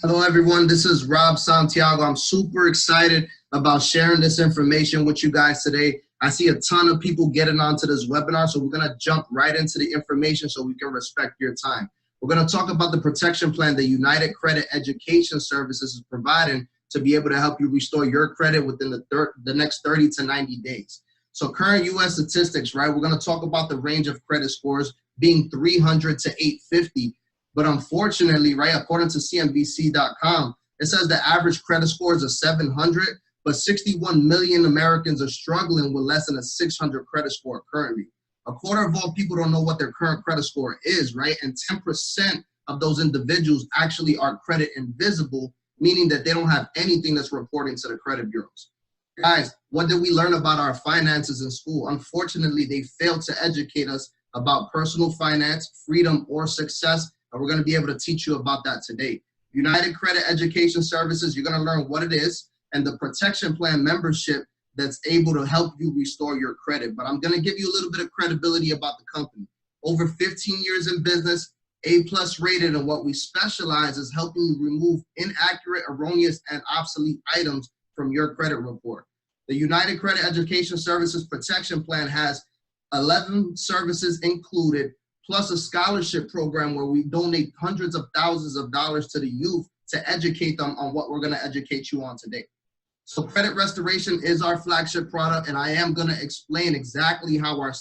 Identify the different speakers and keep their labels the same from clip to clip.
Speaker 1: Hello, everyone. This is Rob Santiago. I'm super excited about sharing this information with you guys today. I see a ton of people getting onto this webinar, so we're going to jump right into the information so we can respect your time. We're going to talk about the protection plan that United Credit Education Services is providing to be able to help you restore your credit within the next 30 to 90 days. So current U.S. statistics, right? We're going to talk about the range of credit scores being 300 to 850. But unfortunately, right, according to CNBC.com, it says the average credit score is a 700, but 61 million Americans are struggling with less than a 600 credit score currently. A quarter of all people don't know what their current credit score is, right? And 10% of those individuals actually are credit invisible, meaning that they don't have anything that's reporting to the credit bureaus. Guys, what did we learn about our finances in school? Unfortunately, they failed to educate us about personal finance, freedom, or success. And we're going to be able to teach you about that today. United Credit Education Services, you're going to learn what it is and the protection plan membership that's able to help you restore your credit. But I'm going to give you a little bit of credibility about the company. Over 15 years in business, A+ rated, and what we specialize is helping you remove inaccurate, erroneous, and obsolete items from your credit report. The United Credit Education Services protection plan has 11 services included, plus a scholarship program where we donate hundreds of thousands of dollars to the youth to educate them on what we're going to educate you on today. So credit restoration is our flagship product, and I am going to explain exactly how our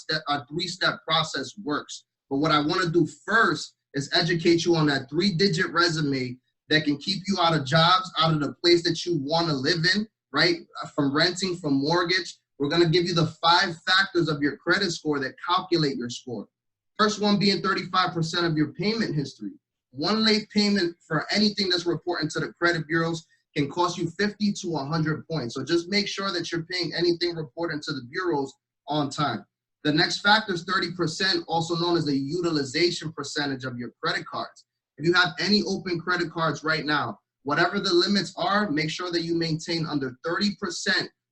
Speaker 1: three-step process works. But what I want to do first is educate you on that 3-digit resume that can keep you out of jobs, out of the place that you want to live in, right? From renting, from mortgage. We're going to give you the 5 factors of your credit score that calculate your score. First one being 35% of your payment history. One late payment for anything that's reporting to the credit bureaus can cost you 50 to 100 points. So just make sure that you're paying anything reporting to the bureaus on time. The next factor is 30%, also known as the utilization percentage of your credit cards. If you have any open credit cards right now, whatever the limits are, make sure that you maintain under 30%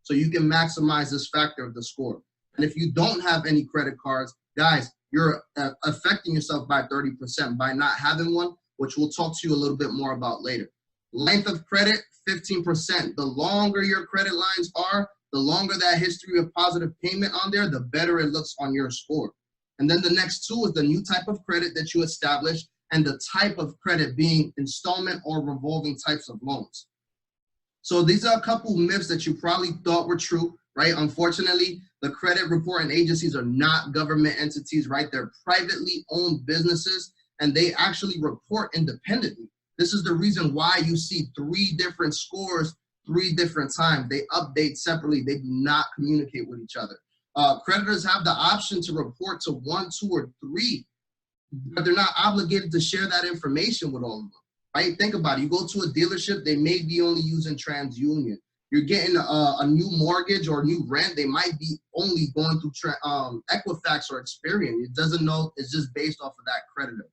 Speaker 1: so you can maximize this factor of the score. And if you don't have any credit cards, guys, you're affecting yourself by 30% by not having one, which we'll talk to you a little bit more about later. Length of credit, 15%. The longer your credit lines are, the longer that history of positive payment on there, the better it looks on your score. And then the next 2 is the new type of credit that you establish and the type of credit being installment or revolving types of loans. So these are a couple myths that you probably thought were true, right? Unfortunately, the credit reporting agencies are not government entities, right? They're privately owned businesses, and they actually report independently. This is the reason why you see 3 different scores 3 different times. They update separately. They do not communicate with each other. Creditors have the option to report to 1, 2, or 3, but they're not obligated to share that information with all of them, right? Think about it. You go to a dealership, they may be only using TransUnion. You're getting a new mortgage or new rent, they might be only going through Equifax or Experian. It doesn't know, it's just based off of that creditor.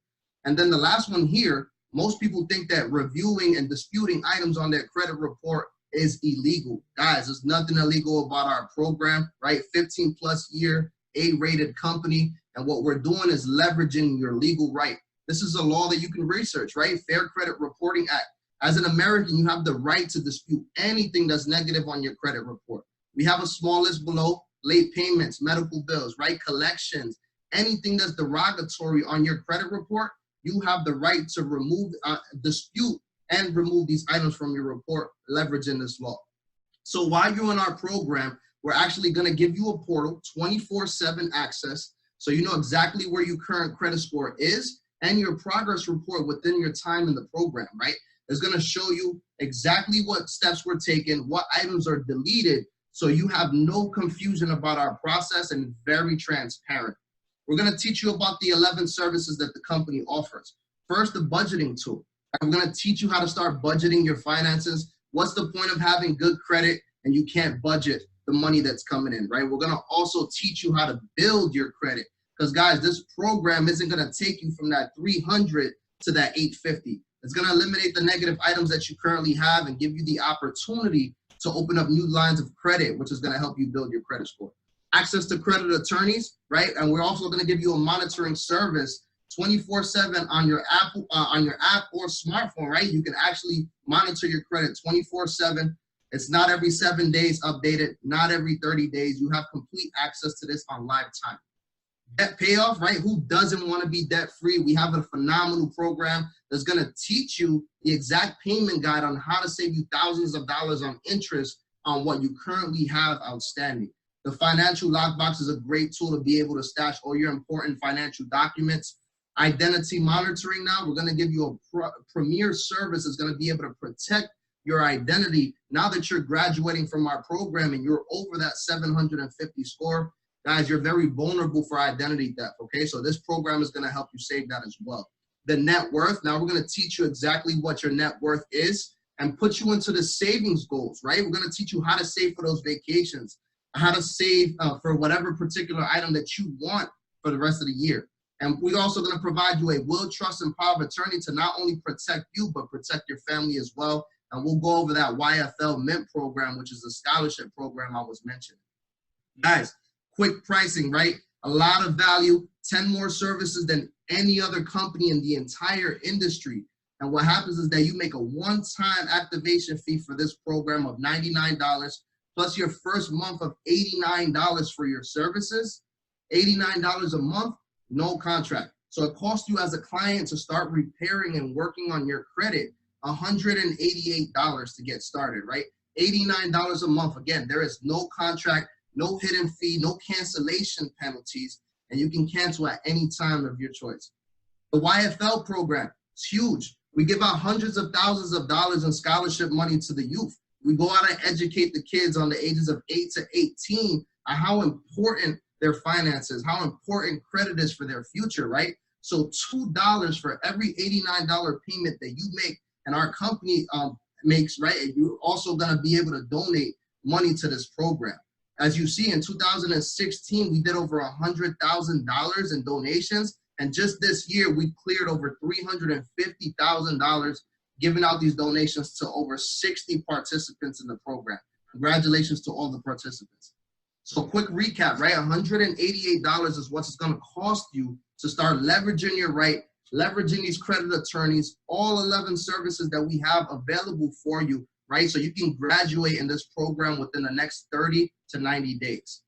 Speaker 1: And then the last one here, most people think that reviewing and disputing items on their credit report is illegal. Guys, there's nothing illegal about our program, right? 15+ year A-rated company. And what we're doing is leveraging your legal right. This is a law that you can research, right? Fair Credit Reporting Act. As an American, you have the right to dispute anything that's negative on your credit report. We have a small list below: late payments, medical bills, right? Collections, anything that's derogatory on your credit report, you have the right to remove, dispute, and remove these items from your report, leveraging this law. So while you're in our program, we're actually going to give you a portal, 24/7 access, so you know exactly where your current credit score is and your progress report within your time in the program, right? It's going to show you exactly what steps were taken, what items are deleted, so you have no confusion about our process, and it's very transparent. We're going to teach you about the 11 services that the company offers. First, the budgeting tool. I'm going to teach you how to start budgeting your finances. What's the point of having good credit and you can't budget the money that's coming in, right? We're going to also teach you how to build your credit, because guys, this program isn't going to take you from that 300 to that 850. It's going to eliminate the negative items that you currently have and give you the opportunity to open up new lines of credit, which is going to help you build your credit score. Access to credit attorneys, right? And we're also going to give you a monitoring service 24/7 on your app or smartphone, right? You can actually monitor your credit 24/7. It's not every 7 days updated, not every 30 days. You have complete access to this on live time. Debt payoff, right? Who doesn't want to be debt free? We have a phenomenal program that's going to teach you the exact payment guide on how to save you thousands of dollars on interest on what you currently have outstanding. The financial lockbox is a great tool to be able to stash all your important financial documents. Identity monitoring now, we're going to give you a premier service that's going to be able to protect your identity now that you're graduating from our program and you're over that 750 score. Guys, you're very vulnerable for identity theft, okay? So this program is going to help you save that as well. The net worth, now we're going to teach you exactly what your net worth is and put you into the savings goals, right? We're going to teach you how to save for those vacations, how to save for whatever particular item that you want for the rest of the year. And we're also going to provide you a will, trust, and power of attorney to not only protect you, but protect your family as well. And we'll go over that YFL Mint program, which is a scholarship program I was mentioning. Guys, quick pricing, right? A lot of value, 10 more services than any other company in the entire industry. And what happens is that you make a one-time activation fee for this program of $99, plus your first month of $89 for your services, $89 a month, no contract. So it costs you as a client to start repairing and working on your credit $188 to get started, right? $89 a month. Again, there is no contract, no hidden fee, no cancellation penalties, and you can cancel at any time of your choice. The YFL program is huge. We give out hundreds of thousands of dollars in scholarship money to the youth. We go out and educate the kids on the ages of 8 to 18 on how important their finances, how important credit is for their future, right? So $2 for every $89 payment that you make and our company makes, right? And you're also gonna be able to donate money to this program. As you see, in 2016, we did over $100,000 in donations. And just this year, we cleared over $350,000 giving out these donations to over 60 participants in the program. Congratulations to all the participants. So quick recap, right? $188 is what it's gonna cost you to start leveraging your right, leveraging these credit attorneys, all 11 services that we have available for you, right? So you can graduate in this program within the next 30 to 90 days.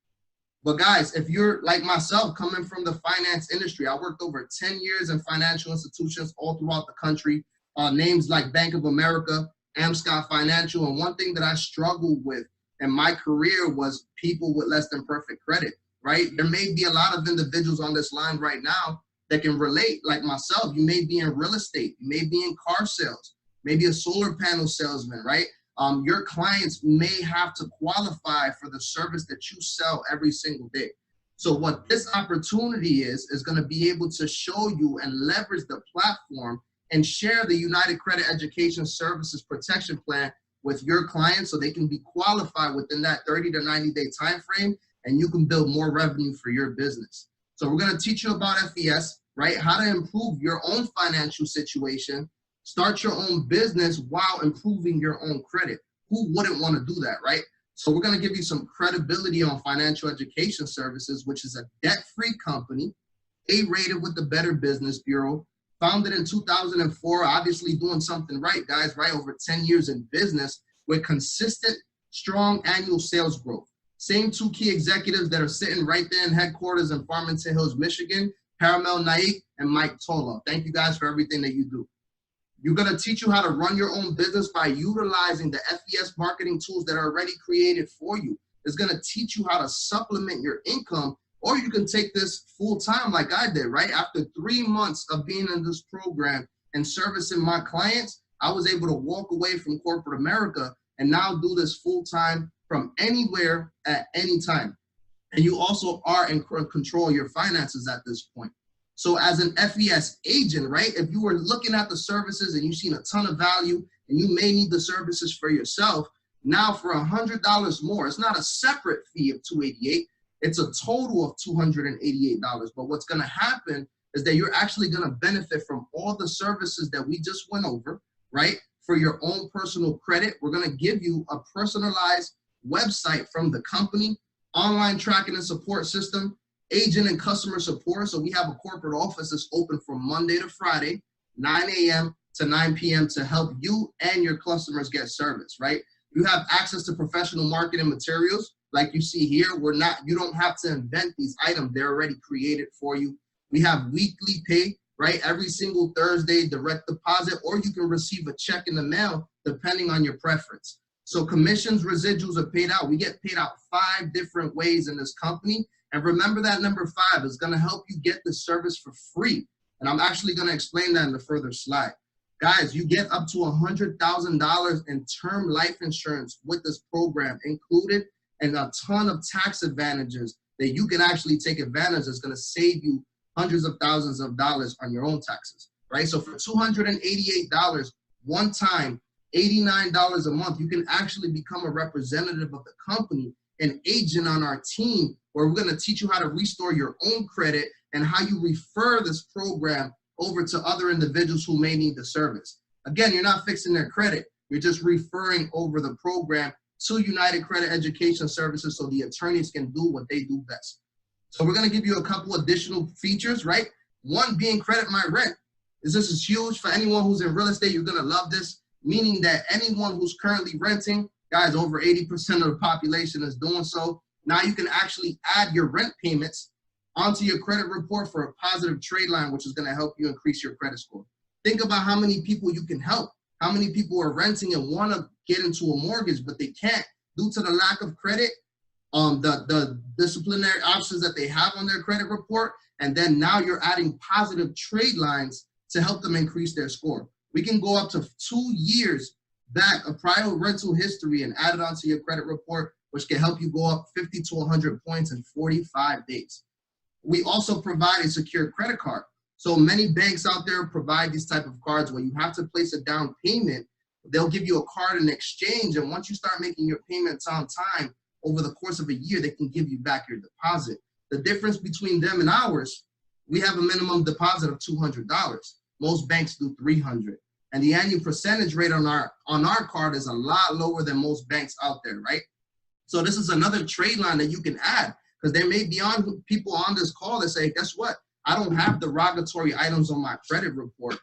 Speaker 1: But guys, if you're like myself, coming from the finance industry, I worked over 10 years in financial institutions all throughout the country, names like Bank of America, Amscot Financial, and one thing that I struggled with in my career was people with less than perfect credit, right? There may be a lot of individuals on this line right now that can relate, like myself. You may be in real estate, you may be in car sales, maybe a solar panel salesman, right? Your clients may have to qualify for the service that you sell every single day. So what this opportunity is going to be able to show you and leverage the platform and share the United Credit Education Services Protection Plan with your clients so they can be qualified within that 30 to 90 day time frame, and you can build more revenue for your business. So we're going to teach you about FES, right? How to improve your own financial situation, start your own business while improving your own credit. Who wouldn't want to do that, right? So we're going to give you some credibility on financial education services, which is a debt-free company, A-rated with the Better Business Bureau, founded in 2004, obviously doing something right, guys, right? Over 10 years in business with consistent, strong annual sales growth. Same two key executives that are sitting right there in headquarters in Farmington Hills, Michigan, Paramel Naik and Mike Tola. Thank you guys for everything that you do. You're going to teach you how to run your own business by utilizing the FES marketing tools that are already created for you. It's going to teach you how to supplement your income, or you can take this full time like I did, right? After 3 months of being in this program and servicing my clients, I was able to walk away from corporate America and now do this full time from anywhere at any time. And you also are in control of your finances at this point. So as an FES agent, right, if you were looking at the services and you've seen a ton of value and you may need the services for yourself, now for $100 more, it's not a separate fee of $288, it's a total of $288. But what's going to happen is that you're actually going to benefit from all the services that we just went over, right? For your own personal credit, we're going to give you a personalized website from the company, online tracking and support system, agent and customer support. So we have a corporate office that's open from Monday to Friday, 9 a.m. to 9 p.m. to help you and your customers get service, right? You have access to professional marketing materials like you see here. You don't have to invent these items. They're already created for you. We have weekly pay, right? Every single Thursday, direct deposit, or you can receive a check in the mail depending on your preference. So commissions, residuals are paid out. We get paid out 5 different ways in this company. And remember that number 5 is going to help you get the service for free. And I'm actually going to explain that in a further slide. Guys, you get up to $100,000 in term life insurance with this program included, and a ton of tax advantages that you can actually take advantage of. It's going to save you hundreds of thousands of dollars on your own taxes, right? So for $288 one time, $89 a month, you can actually become a representative of the company, an agent on our team, where we're going to teach you how to restore your own credit and how you refer this program over to other individuals who may need the service. Again, you're not fixing their credit. You're just referring over the program to United Credit Education Services so the attorneys can do what they do best. So we're going to give you a couple additional features, right? One being Credit My Rent. This is huge for anyone who's in real estate. You're going to love this, meaning that anyone who's currently renting, guys, over 80% of the population is doing so. Now you can actually add your rent payments onto your credit report for a positive trade line, which is going to help you increase your credit score. Think about how many people you can help. How many people are renting and want to get into a mortgage, but they can't due to the lack of credit, the disciplinary options that they have on their credit report, and then now you're adding positive trade lines to help them increase their score. We can go up to 2 years back of prior rental history and add it onto your credit report, which can help you go up 50 to 100 points in 45 days. We also provide a secure credit card. So many banks out there provide these type of cards where you have to place a down payment. They'll give you a card in exchange, and once you start making your payments on time, over the course of a year, they can give you back your deposit. The difference between them and ours, we have a minimum deposit of $200. Most banks do $300. And the annual percentage rate on our card is a lot lower than most banks out there, right? So this is another trade line that you can add, because there may be people on this call that say, guess what? I don't have derogatory items on my credit report.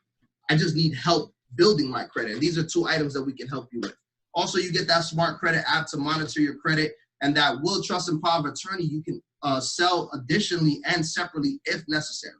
Speaker 1: I just need help building my credit. And these are 2 items that we can help you with. Also, you get that smart credit app to monitor your credit, and that will trust and power of attorney you can sell additionally and separately if necessary.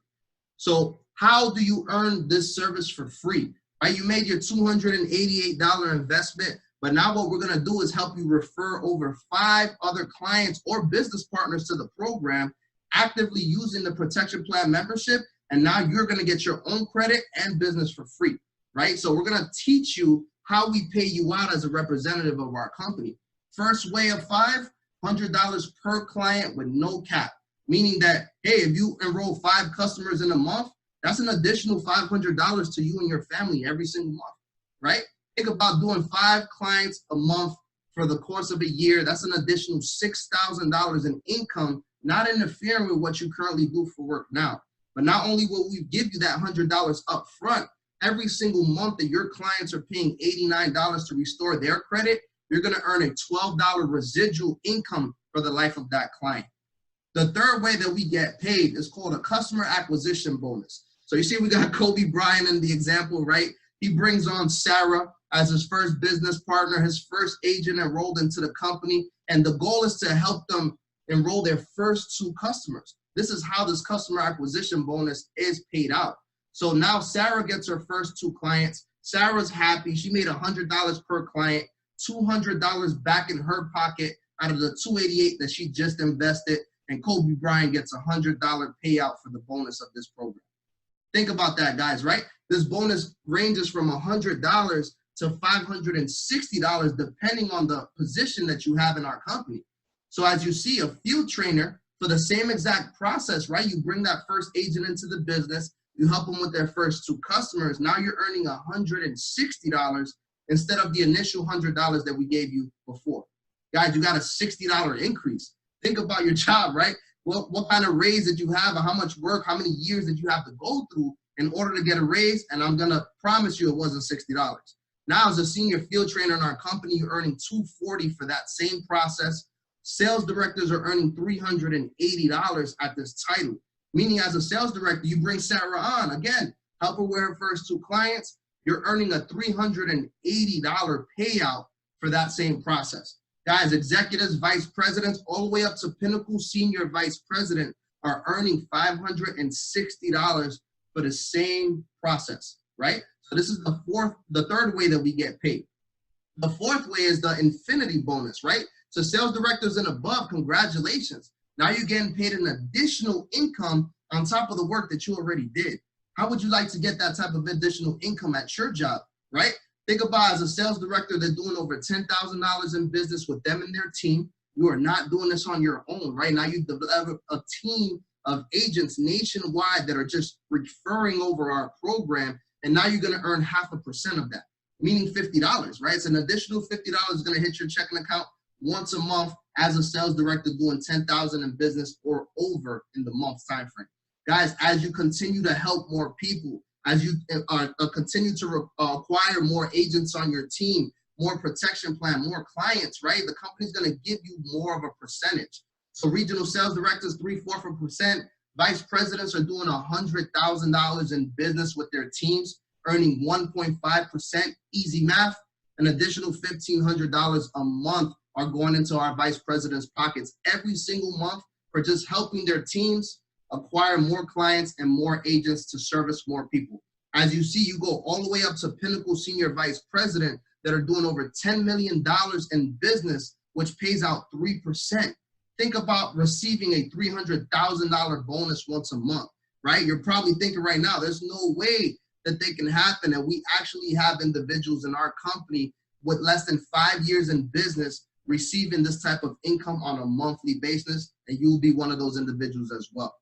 Speaker 1: So how do you earn this service for free? Right? You made your $288 investment, but now what we're going to do is help you refer over 5 other clients or business partners to the program, actively using the protection plan membership. And now you're going to get your own credit and business for free, right? So we're going to teach you how we pay you out as a representative of our company. First way of 5, $100 per client with no cap, meaning that, hey, if you enroll 5 customers in a month, that's an additional $500 to you and your family every single month, right? Think about doing 5 clients a month for the course of a year. That's an additional $6,000 in income, not interfering with what you currently do for work now. But not only will we give you that $100 up front, every single month that your clients are paying $89 to restore their credit, you're going to earn a $12 residual income for the life of that client. The third way that we get paid is called a customer acquisition bonus. So you see we got Kobe Bryant in the example, right? He brings on Sarah as his first business partner, his first agent enrolled into the company, and the goal is to help them enroll their first 2 customers. This is how this customer acquisition bonus is paid out. So now Sarah gets her first 2 clients. Sarah's happy. She made $100 per client, $200 back in her pocket out of the $288 that she just invested, and Kobe Bryant gets a $100 payout for the bonus of this program. Think about that, guys, right? This bonus ranges from $100 to $560 depending on the position that you have in our company. So as you see, a field trainer for the same exact process, right? You bring that first agent into the business, you help them with their first 2 customers. Now you're earning $160 instead of the initial $100 that we gave you before. Guys, you got a $60 increase. Think about your job, right? What kind of raise did you have, or how much work, how many years did you have to go through in order to get a raise? And I'm going to promise you it wasn't $60. Now, as a senior field trainer in our company, you're earning $240 for that same process. Sales directors are earning $380 at this title, meaning as a sales director, you bring Sarah on, again, help her with her first 2 clients, you're earning a $380 payout for that same process. Guys, executives, vice presidents, all the way up to pinnacle senior vice president are earning $560 for the same process, right? So this is the third way that we get paid. The fourth way is the infinity bonus, right? So sales directors and above, congratulations. Now you're getting paid an additional income on top of the work that you already did. How would you like to get that type of additional income at your job, right? Think about, as a sales director, they're doing over $10,000 in business with them and their team. You are not doing this on your own, right? Now you develop a team of agents nationwide that are just referring over our program, and now you're gonna earn 0.5% of that, meaning $50, right? It's an additional $50 is gonna hit your checking account once a month as a sales director doing $10,000 in business or over in the month time frame. Guys, as you continue to help more people, as you continue to acquire more agents on your team, more protection plan, more clients, right? The company's gonna give you more of a percentage. So regional sales directors, 3/4%. Vice presidents are doing $100,000 in business with their teams, earning 1.5%, easy math. An additional $1,500 a month are going into our vice presidents' pockets every single month for just helping their teams acquire more clients and more agents to service more people. As you see, you go all the way up to pinnacle senior vice president that are doing over $10 million in business, which pays out 3%. Think about receiving a $300,000 bonus once a month, right? You're probably thinking right now, there's no way that they can happen. And we actually have individuals in our company with less than 5 years in business receiving this type of income on a monthly basis, and you'll be one of those individuals as well.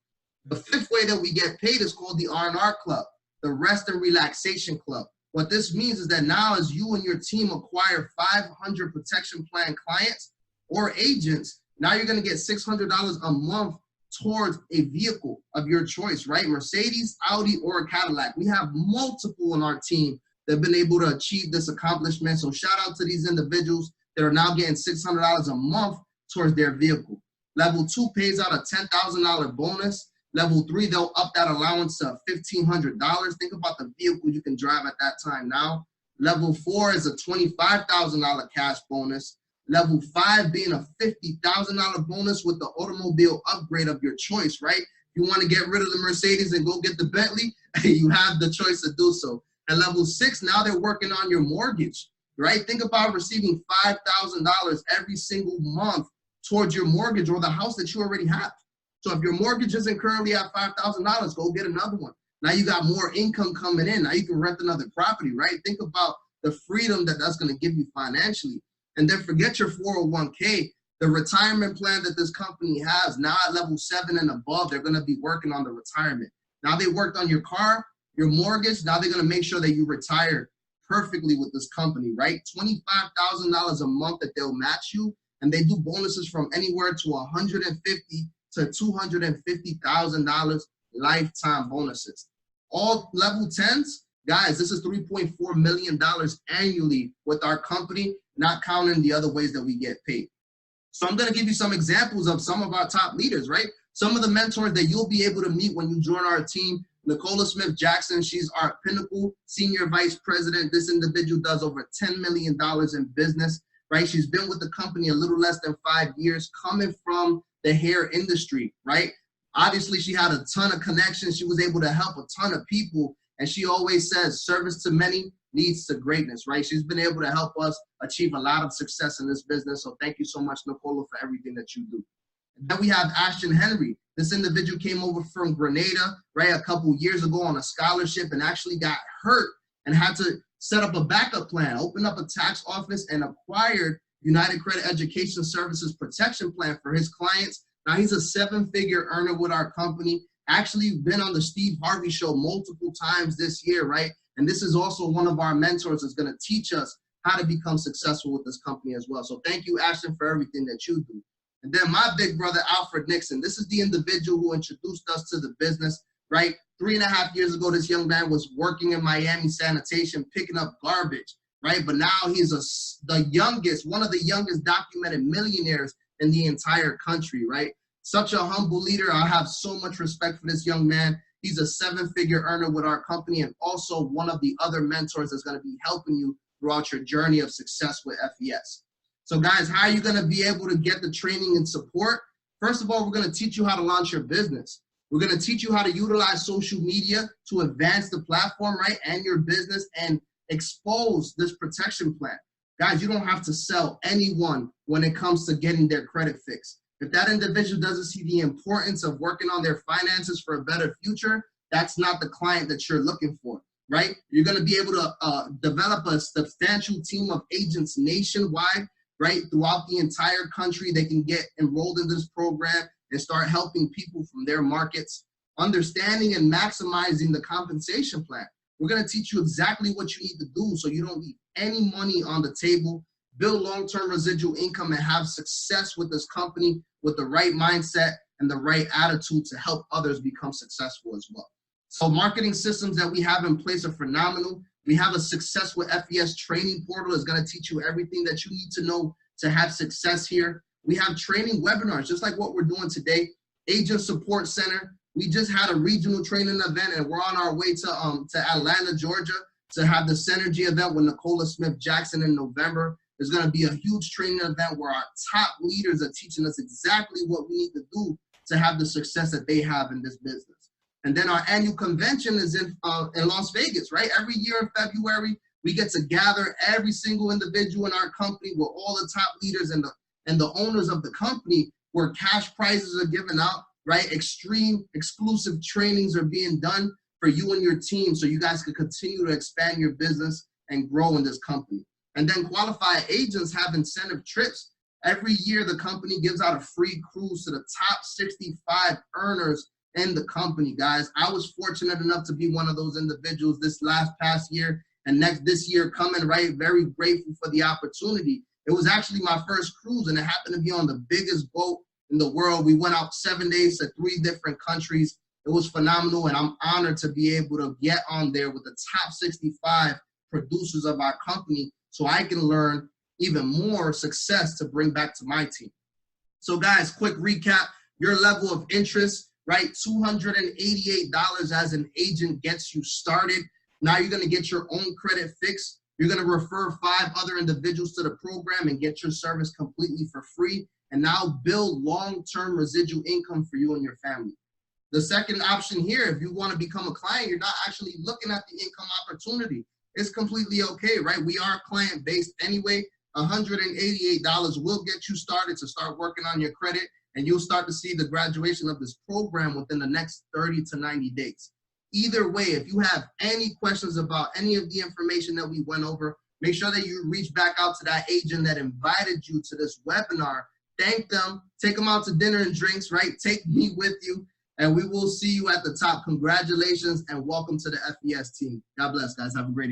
Speaker 1: The fifth way that we get paid is called the R&R Club, the Rest and Relaxation Club. What this means is that now as you and your team acquire 500 protection plan clients or agents, now you're gonna get $600 a month towards a vehicle of your choice, right? Mercedes, Audi, or a Cadillac. We have multiple in our team that have been able to achieve this accomplishment. So shout out to these individuals that are now getting $600 a month towards their vehicle. Level 2 pays out a $10,000 bonus. Level 3, they'll up that allowance to $1,500. Think about the vehicle you can drive at that time now. Level 4 is a $25,000 cash bonus. Level 5 being a $50,000 bonus with the automobile upgrade of your choice, right? If you want to get rid of the Mercedes and go get the Bentley, you have the choice to do so. And level 6, now they're working on your mortgage, right? Think about receiving $5,000 every single month towards your mortgage or the house that you already have. So if your mortgage isn't currently at $5,000, go get another one. Now you got more income coming in. Now you can rent another property, right? Think about the freedom that that's going to give you financially. And then forget your 401k. The retirement plan that this company has, now at level 7 and above, they're going to be working on the retirement. Now they worked on your car, your mortgage. Now they're going to make sure that you retire perfectly with this company, right? $25,000 a month that they'll match you. And they do bonuses from anywhere to $150,000 to $250,000 lifetime bonuses. All level 10s, guys, this is $3.4 million annually with our company, not counting the other ways that we get paid. So I'm gonna give you some examples of some of our top leaders, right? Some of the mentors that you'll be able to meet when you join our team. Nicola Smith Jackson, she's our pinnacle senior vice president. This individual does over $10 million in business, right? She's been with the company a little less than 5 years, coming from the hair industry, right? Obviously, she had a ton of connections. She was able to help a ton of people. And she always says, service to many leads to greatness, right? She's been able to help us achieve a lot of success in this business. So thank you so much, Nicola, for everything that you do. And then we have Ashton Henry. This individual came over from Grenada, right, a couple years ago on a scholarship and actually got hurt and had to set up a backup plan, open up a tax office, and acquired United Credit Education Services protection plan for his clients. Now he's a 7-figure earner with our company, actually been on the Steve Harvey show multiple times this year, right? And this is also one of our mentors that's gonna teach us how to become successful with this company as well. So thank you, Ashton, for everything that you do. And then my big brother, Alfred Nixon, this is the individual who introduced us to the business, right? 3.5 years ago, this young man was working in Miami sanitation, picking up garbage, right? But now he's one of the youngest documented millionaires in the entire country, right? Such a humble leader. I have so much respect for this young man. He's a 7-figure earner with our company and also one of the other mentors that's going to be helping you throughout your journey of success with FES. So guys, how are you going to be able to get the training and support? First of all, we're going to teach you how to launch your business. We're going to teach you how to utilize social media to advance the platform, right, and your business and expose this protection plan. Guys, you don't have to sell anyone when it comes to getting their credit fixed. If that individual doesn't see the importance of working on their finances for a better future, that's not the client that you're looking for, right? You're going to be able to develop a substantial team of agents nationwide, right? Throughout the entire country, they can get enrolled in this program and start helping people from their markets, understanding and maximizing the compensation plan. We're going to teach you exactly what you need to do so you don't leave any money on the table, build long-term residual income, and have success with this company with the right mindset and the right attitude to help others become successful as well. So marketing systems that we have in place are phenomenal. We have a Success with FES training portal that's going to teach you everything that you need to know to have success here. We have training webinars, just like what we're doing today. Agent Support Center. We just had a regional training event, and we're on our way to Atlanta, Georgia, to have the Synergy event with Nicola Smith Jackson in November. There's going to be a huge training event where our top leaders are teaching us exactly what we need to do to have the success that they have in this business. And then our annual convention is in Las Vegas, right? Every year in February, we get to gather every single individual in our company with all the top leaders and the owners of the company, where cash prizes are given out, right? Extreme exclusive trainings are being done for you and your team so you guys can continue to expand your business and grow in this company. And then qualified agents have incentive trips. Every year, the company gives out a free cruise to the top 65 earners in the company, guys. I was fortunate enough to be one of those individuals this past year and this year coming, right? Very grateful for the opportunity. It was actually my first cruise, and it happened to be on the biggest boat in the world. We went out 7 days to 3 different countries. It was phenomenal, and I'm honored to be able to get on there with the top 65 producers of our company so I can learn even more success to bring back to my team. So guys, quick recap, your level of interest, right? $288 as an agent gets you started. Now you're gonna get your own credit fixed. You're gonna refer 5 other individuals to the program and get your service completely for free, and now build long-term residual income for you and your family. The second option here, if you wanna become a client, you're not actually looking at the income opportunity. It's completely okay, right? We are client-based anyway. $188 will get you started to start working on your credit, and you'll start to see the graduation of this program within the next 30 to 90 days. Either way, if you have any questions about any of the information that we went over, make sure that you reach back out to that agent that invited you to this webinar. Thank them, take them out to dinner and drinks, right? Take me with you, and we will see you at the top. Congratulations and welcome to the FES team. God bless, guys. Have a great day.